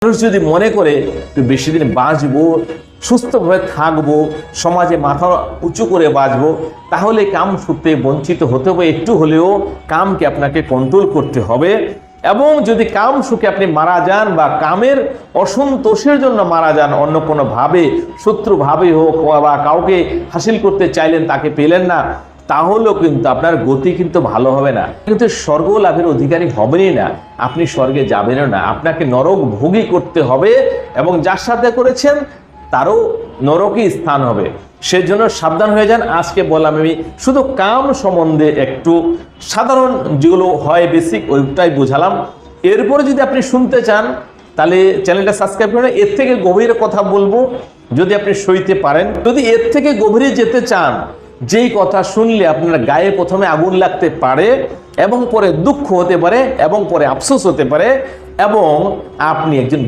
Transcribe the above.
মানুষ যদি মনে করে একটু বেশি দিন বাঁচবো, সুস্থভাবে থাকবো, সমাজে মাথা উঁচু করে বাঁচবো, তাহলে কাম সুখে বঞ্চিত হতে হবে। একটু হলেও কামকে আপনাকে কন্ট্রোল করতে হবে। এবং যদি কাম সুখে আপনি মারা যান বা কামের অসন্তোষের জন্য মারা যান, অন্য কোনোভাবে শত্রুভাবে হোক বা কাউকে হাসিল করতে চাইলেন তাকে পেলেন না, তাহলেও কিন্তু আপনার গতি কিন্তু ভালো হবে না, কিন্তু স্বর্গ লাভের অধিকারী হবেনই না, আপনি স্বর্গে যাবেনও না, আপনাকে নরক ভোগী করতে হবে এবং যার সাথে করেছেন তারও নরকই স্থান হবে। সেজন্য সাবধান হয়ে যান। আজকে বললাম আমি শুধু কাম সম্বন্ধে একটু সাধারণ যেগুলো হয় বেসিক ওইটাই বোঝালাম। এরপরে যদি আপনি শুনতে চান তাহলে চ্যানেলটা সাবস্ক্রাইব করুন। এর থেকে গভীরে কথা বলবো যদি আপনি সইতে পারেন। যদি এর থেকে গভীরে যেতে চান, যেই কথা শুনলে আপনার গায়ে প্রথমে আগুন লাগতে পারে এবং পরে দুঃখ হতে পারে এবং পরে আফসোস হতে পারে এবং আপনি একজন